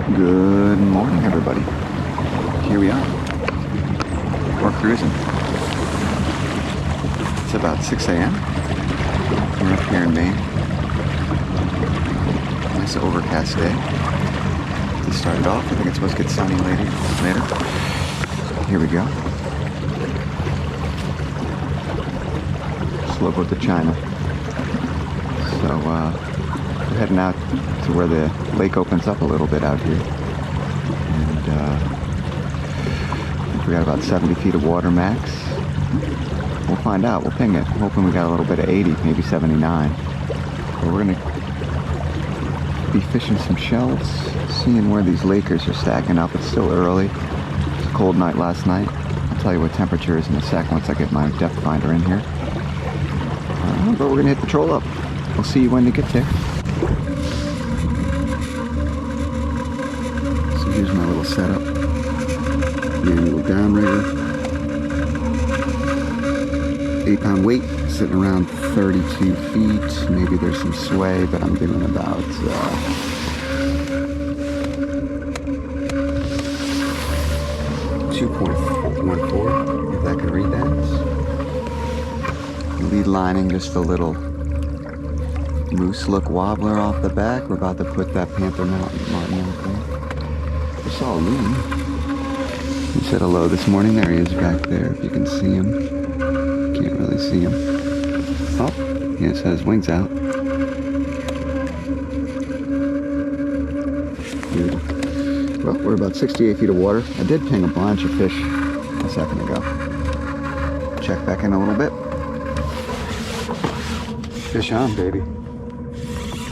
Good morning, everybody. Here we are. We're cruising. It's about 6 a.m. We're up here in Maine. Nice overcast day to start it off. I think it's supposed to get sunny later. Here we go. Slope up to China. So we're heading out to where the lake opens up a little bit out here. And I think we got about 70 feet of water max. We'll find out. We'll ping it. I'm hoping we got a little bit of 80, maybe 79. But we're gonna be fishing some shells, seeing where these lakers are stacking up. It's still early. It's a cold night last night. I'll tell you what temperature is in a sec once I get my depth finder in here. But we're gonna hit the troll up. We'll see you when they get there. So here's my little setup. Manual downrigger. 8-pound weight, sitting around 32 feet. Maybe there's some sway, but I'm doing about 2.14, if that can read that. Lead lining just a little Mooselook Wobbler off the back. We're about to put that Panther Martin out there. I saw a loon. He said hello this morning. There he is back there, if you can see him. Can't really see him. Oh, he has his wings out. Beautiful. Well, we're about 68 feet of water. I did ping a bunch of fish a second ago. Check back in a little bit. Fish on, baby.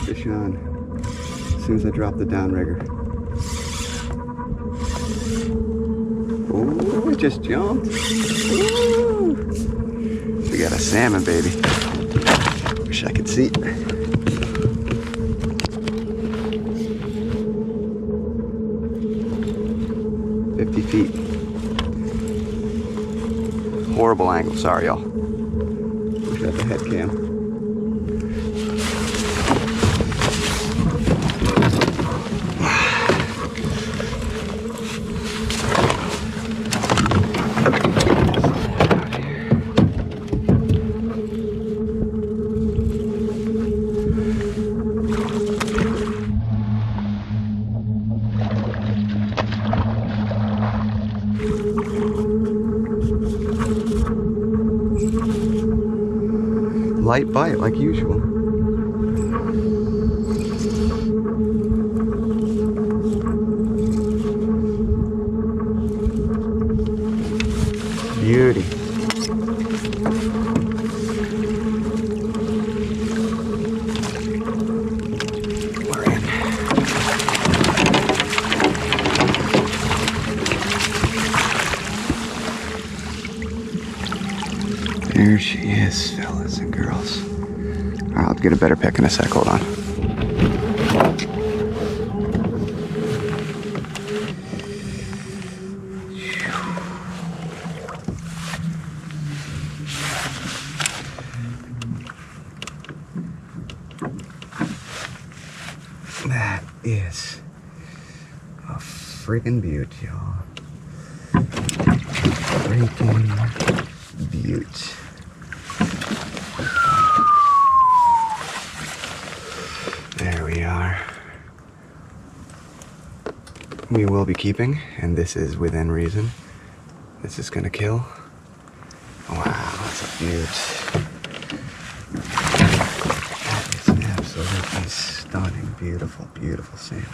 Fish on. As soon as I drop the downrigger. Oh, it just jumped. Ooh. We got a salmon, baby. Wish I could see it. 50 feet. Horrible angle, sorry y'all. Wish I had the head cam. Light bite like usual. Beauty. We're in. There she is, fellas and girls. All right, I'll get a better pick in a sec. Hold on. That is a freaking beaut, y'all. Freaking beaut. There we are. We will be keeping, and this is within reason. This is gonna kill. Wow, that's a beaut. That is absolutely stunning, beautiful, beautiful salmon.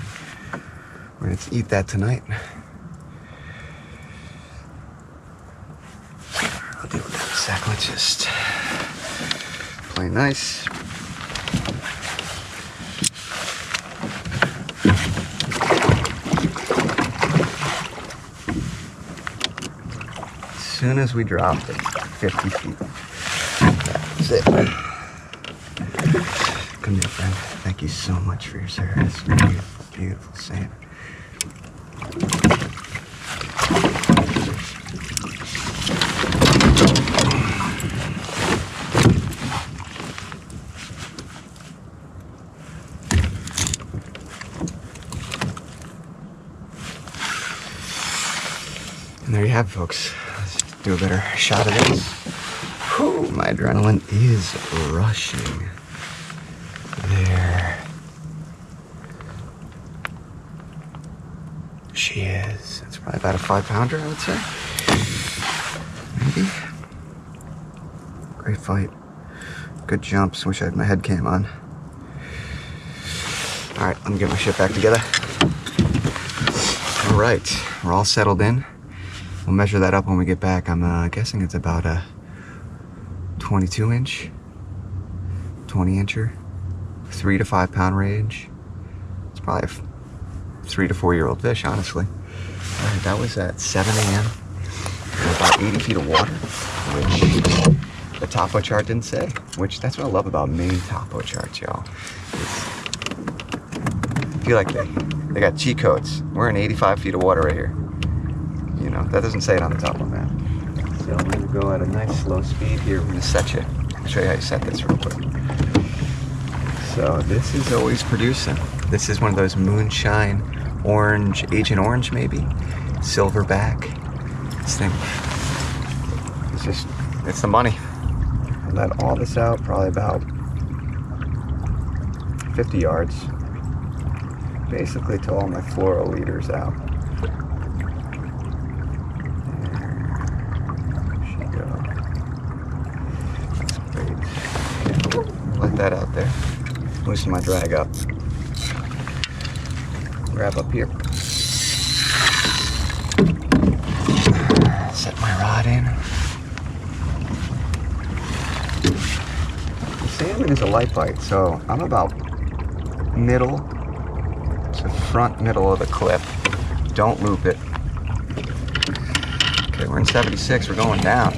We're gonna eat that tonight. I'll deal with that in a sec. Let's just play nice. As soon as we dropped it, 50 feet. That's it. Come here, friend. Thank you so much for your service. Beautiful, beautiful salmon. And there you have it, folks. Let's do a better shot of this. Whew, my adrenaline is rushing. There. She is. It's probably about a 5-pounder, I would say. Maybe. Great fight. Good jumps. Wish I had my head cam on. Alright, let me get my shit back together. Alright, we're all settled in. We'll measure that up when we get back. I'm guessing it's about a 22-inch, 20-incher, 3 to 5 pound range. It's probably a 3 to 4 year old fish, honestly. All right, that was at 7 a.m. About 80 feet of water, which the topo chart didn't say. Which that's what I love about Maine topo charts, y'all. I feel like they got cheat codes. We're in 85 feet of water right here. You know, that doesn't say it on the topo map. So I'm gonna go at a nice slow speed here. We're gonna set you. I'll show you how you set this real quick. So this is always producing. This is one of those Moonshine orange, Agent Orange maybe, silverback. This thing, it's the money. I let all this out probably about 50 yards. Basically till all my fluoro leaders out. Let that out there. Loosen my drag up. Grab up here. Set my rod in. The salmon is a light bite, so I'm about middle to front middle of the clip. Don't loop it. Okay, we're in 76, we're going down.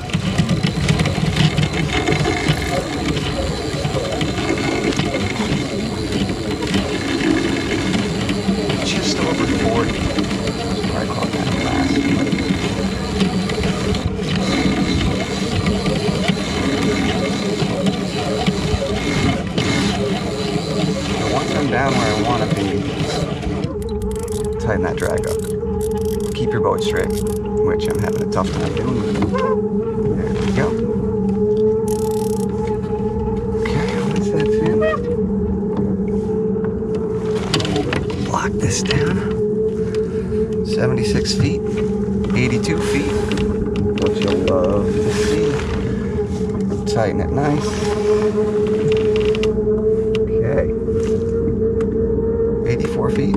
Just over 40. I caught that last. So once I'm down where I want to be, tighten that drag up. Keep your boat straight, which I'm having a tough time doing. There we go. Okay, what's that fin? Lock this down. 76 feet, 82 feet. What you'll love to see. Tighten it nice. Okay. 84 feet.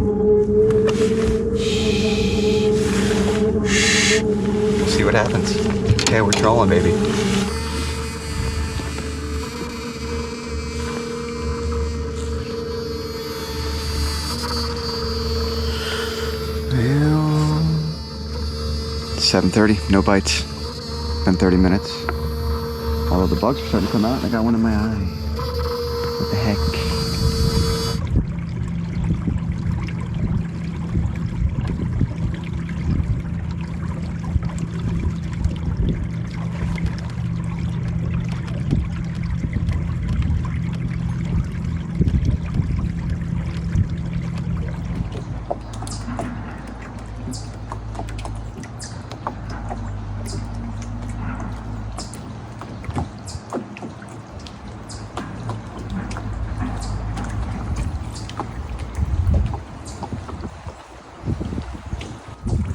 We'll see what happens. Okay, we're trolling, baby. Well, 7:30, no bites. Been 30 minutes. All of the bugs are starting to come out, and I got one in my eye. What the heck?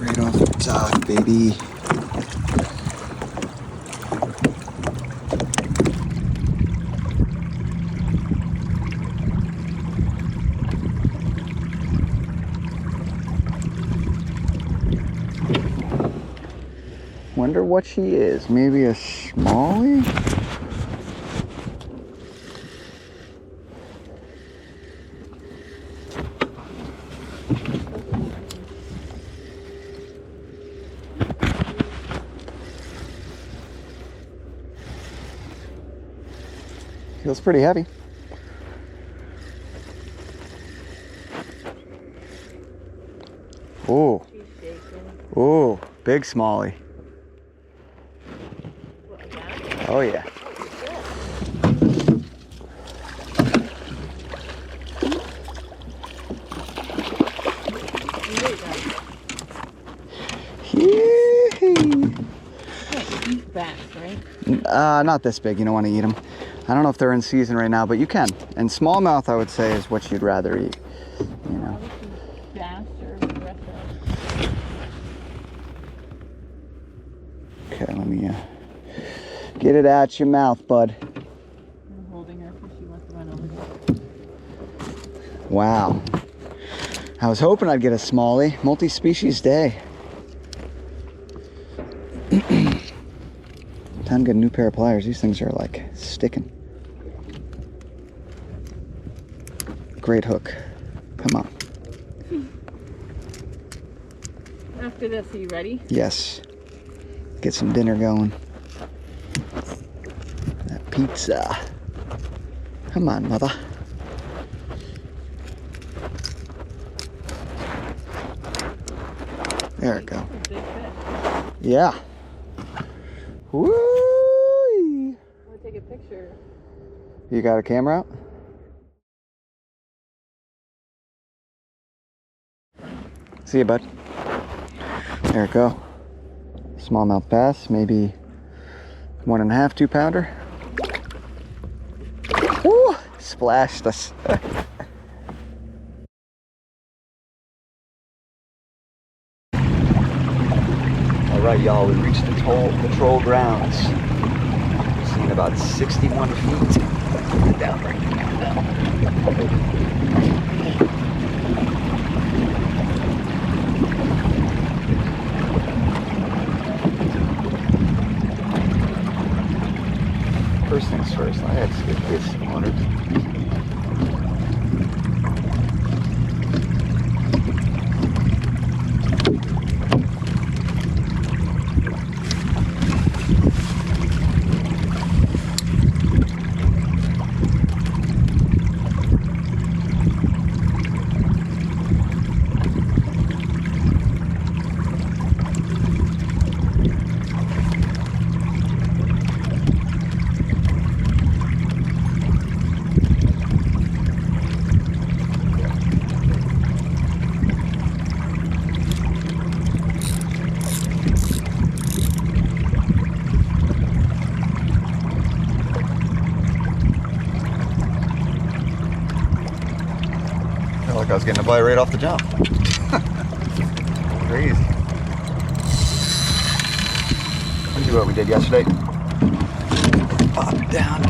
Right off the top, baby. Wonder what she is. Maybe a smallie? Feels pretty heavy. Oh. Oh, big smallie. Oh yeah. Yee-hee. right? Not this big. You don't want to eat them. I don't know if they're in season right now, but you can. And smallmouth, I would say, is what you'd rather eat. You know. Bass or the rest of it. Okay, let me get it out your mouth, bud. I'm holding her because she wants to run over here. Wow. I was hoping I'd get a smallie. Multi-species day. Time to get a new pair of pliers. These things are like sticking. Great hook. Come on. After this, are you ready? Yes. Get some dinner going. That pizza. Come on, mother. There we go. Yeah. Woo! I'm gonna take a picture. You got a camera out? See you, bud. There we go. Smallmouth bass, maybe 1.5, 2 pounder. Woo! Splashed us. All right, y'all, we reached the patrol grounds. We've seen about 61 feet. Down right now. First things first, I had to get this water. I was getting a bite right off the jump. Crazy. Let's see what we did yesterday. Pop down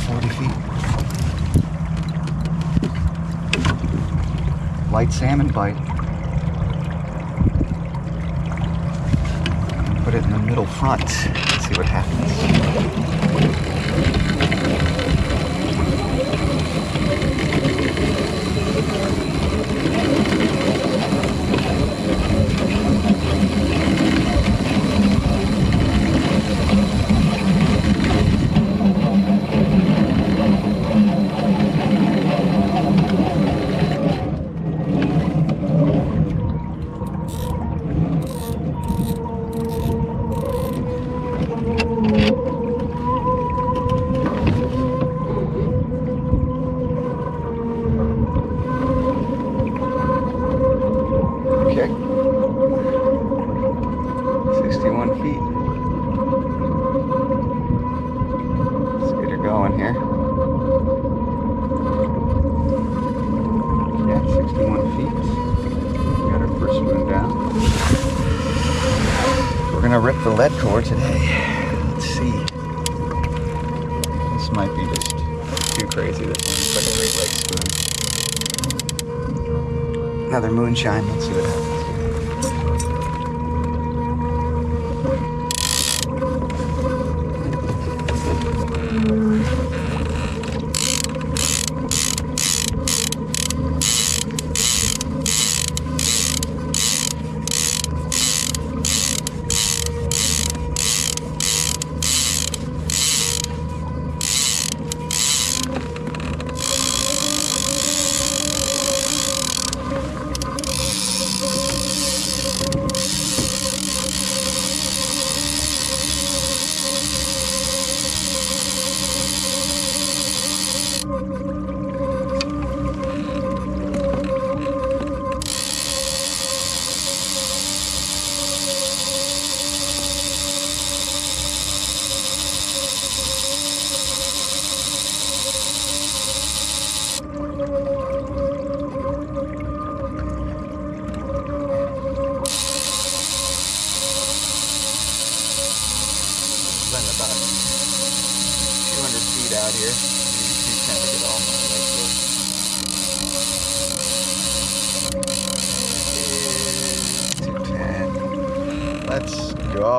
40 feet. Light salmon bite. Put it in the middle front. Let's see what happens. Okay. 61 feet. Let's get her going here. Yeah, 61 feet. Got her first spoon down. We're gonna rip the lead core today. Let's see. This might be just too crazy. This one. It's like a Great Lake spoon. Another moonshine. Let's see what happens. here. You tend to get all my legs. 210. Let's go.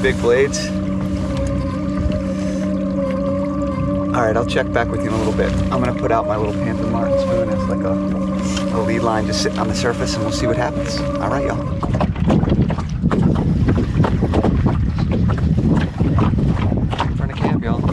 Big blades. All right, I'll check back with you in a little bit. I'm gonna put out my little Panther Martin spoon as like a lead line just sitting on the surface, and we'll see what happens. All right, y'all. In front of camp, y'all.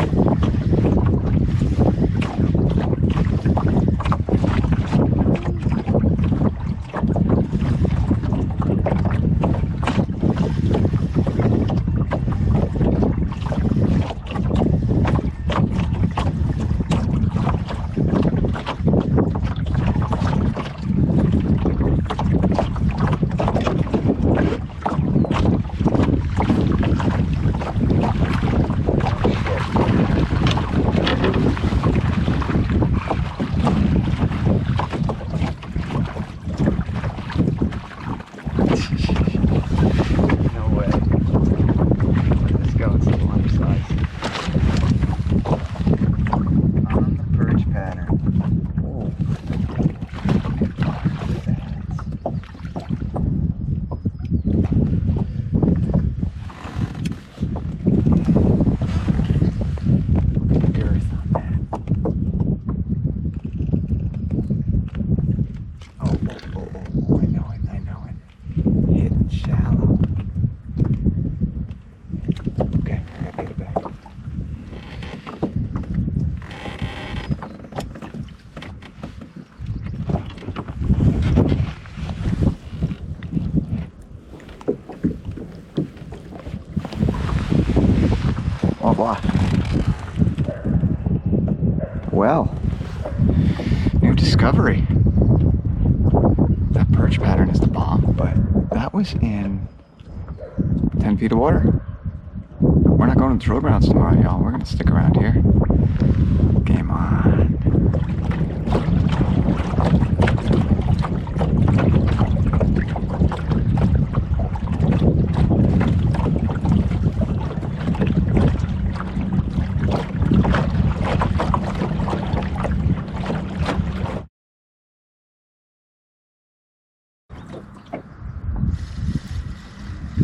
Well, new discovery. That perch pattern is the bomb, but that was in 10 feet of water. We're not going to the drill grounds tomorrow, y'all. We're gonna stick around here. Game on.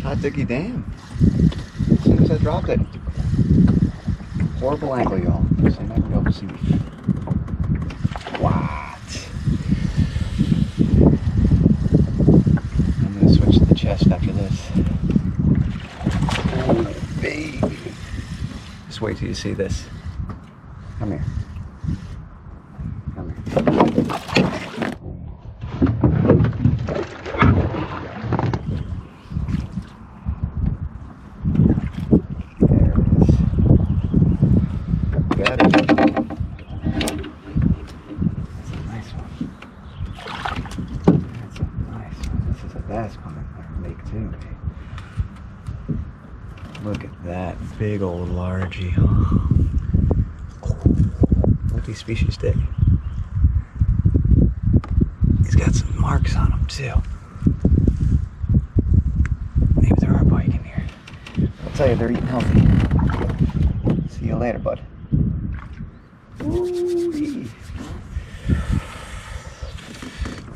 Hot Dicky Dam. As soon as I dropped it. Horrible angle, y'all. So you might be able to see me. What? I'm gonna switch to the chest after this. Oh, baby. Just wait till you see this. Come here. Come here. Look at that big old largie. Multi-species dick. He's got some marks on him too. Maybe there are bite in here. I'll tell you, they're eating healthy. See you later, bud. Ooh-wee.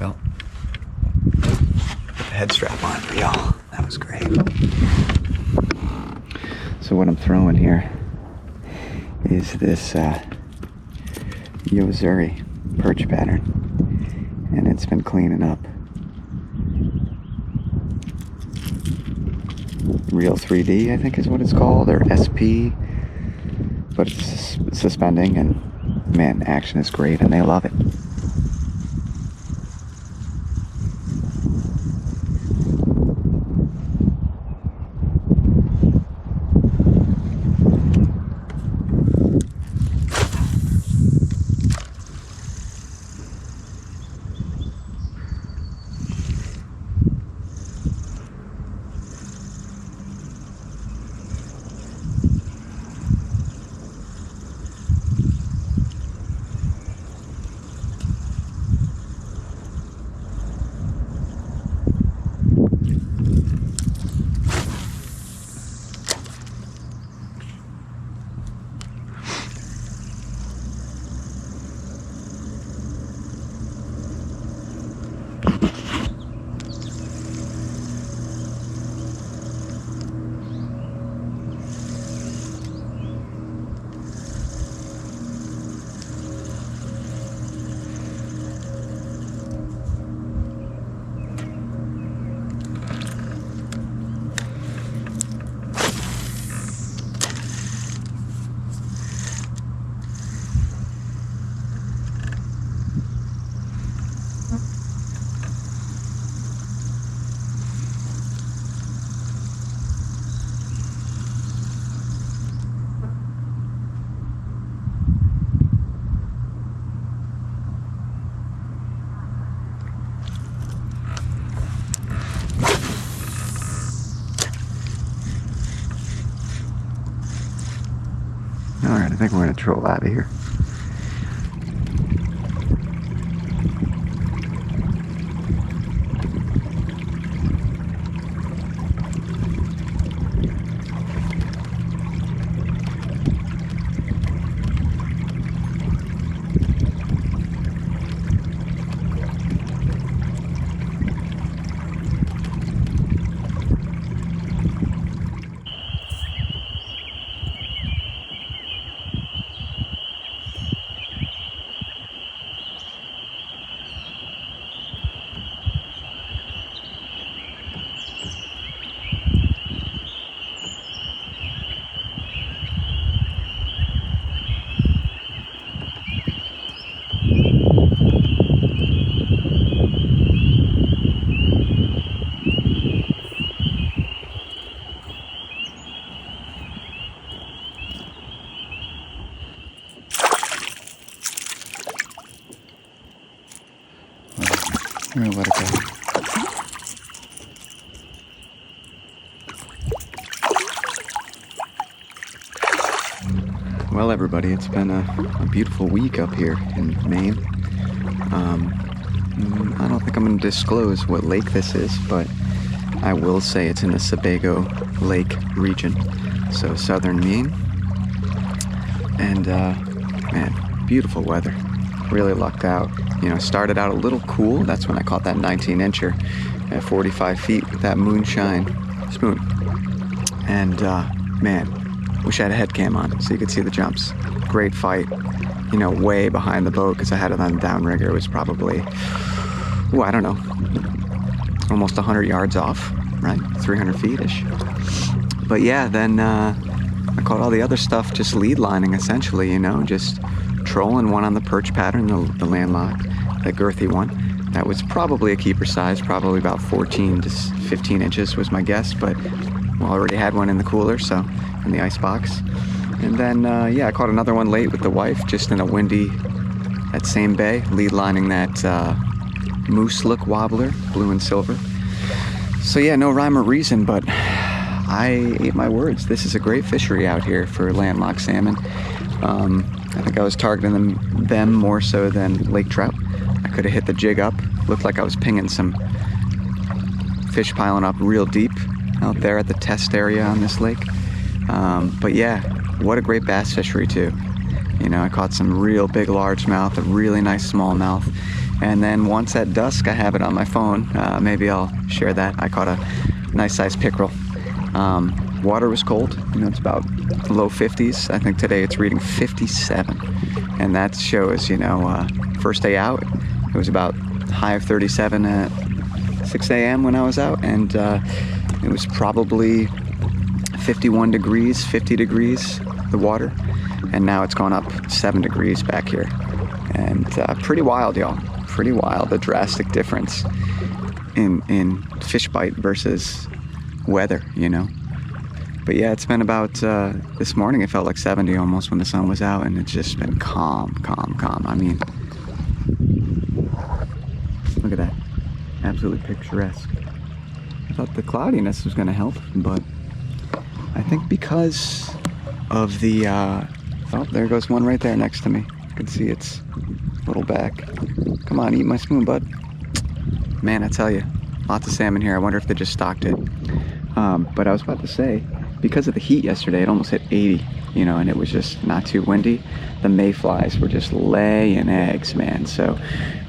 Well, put the head strap on for y'all. That was great. So what I'm throwing here is this Yozuri perch pattern, and it's been cleaning up. Real 3D, I think is what it's called, or SP, but it's suspending, and man, action is great, and they love it. I think we're gonna troll out of here. I'm gonna let it go. Well, everybody, it's been a beautiful week up here in Maine. I don't think I'm going to disclose what lake this is, but I will say it's in the Sebago Lake Region, so southern Maine. And man, beautiful weather. Really lucked out. You know, started out a little cool. That's when I caught that 19-incher at 45 feet with that Moonshine spoon. And man, wish I had a head cam on so you could see the jumps. Great fight, you know, way behind the boat because I had it on downrigger. It was probably, ooh, I don't know, almost 100 yards off, right? 300 feet-ish. But yeah, then I caught all the other stuff just lead lining essentially, you know, just trolling one on the perch pattern, the landlocked, the girthy one. That was probably a keeper size, probably about 14 to 15 inches was my guess, but we already had one in the cooler, so in the ice box. And then, yeah, I caught another one late with the wife, just in a windy, that same bay, lead lining that Mooselook Wobbler, blue and silver. So yeah, no rhyme or reason, but I ate my words. This is a great fishery out here for landlocked salmon. I think I was targeting them more so than lake trout. I could have hit the jig up. Looked like I was pinging some fish piling up real deep out there at the test area on this lake. But yeah, what a great bass fishery too. You know, I caught some real big largemouth, a really nice smallmouth. And then once at dusk, I have it on my phone. Maybe I'll share that. I caught a nice sized pickerel. Water was cold, you know, it's about low 50s. I think today it's reading 57. And that shows, you know, first day out, it was about high of 37 at 6 a.m. when I was out. And it was probably 51 degrees, 50 degrees, the water. And now it's gone up 7 degrees back here. And pretty wild, y'all. Pretty wild, the drastic difference in fish bite versus weather, you know. But yeah, it's been about, this morning it felt like 70 almost when the sun was out, and it's just been calm, calm, calm. I mean, look at that. Absolutely picturesque. I thought the cloudiness was going to help, but I think because of the, oh, there goes one right there next to me. You can see its little back. Come on, eat my spoon, bud. Man, I tell you, lots of salmon here. I wonder if they just stocked it. But I was about to say, because of the heat yesterday, it almost hit 80, you know, and it was just not too windy. The mayflies were just laying eggs, man. So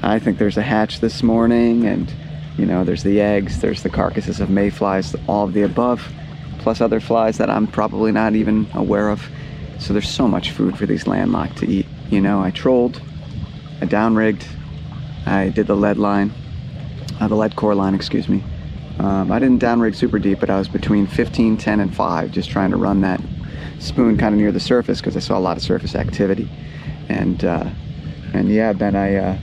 I think there's a hatch this morning, and, you know, there's the eggs, there's the carcasses of mayflies, all of the above, plus other flies that I'm probably not even aware of. So there's so much food for these landlocked to eat. You know, I trolled, I downrigged, I did the lead line, the lead core line, excuse me. I didn't downrig super deep, but I was between 15, 10, and 5, just trying to run that spoon kind of near the surface because I saw a lot of surface activity. And yeah, then I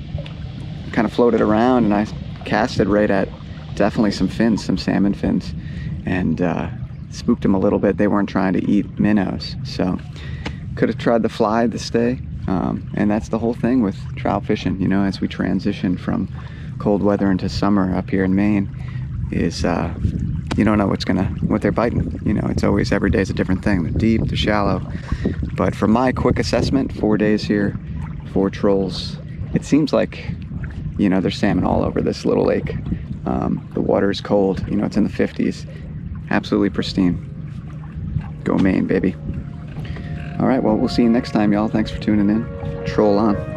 kind of floated around and I casted right at definitely some fins, some salmon fins, and spooked them a little bit. They weren't trying to eat minnows, so could have tried the fly this day. And that's the whole thing with trout fishing, you know, as we transition from cold weather into summer up here in Maine, is you don't know what they're biting. You know, it's always, every day's a different thing. They're deep, they're shallow. But from my quick assessment, 4 days here, 4 trolls, it seems like, you know, there's salmon all over this little lake. The water is cold, you know, it's in the 50s. Absolutely pristine. Go Maine, baby. All right, well, we'll see you next time, y'all. Thanks for tuning in. Troll on.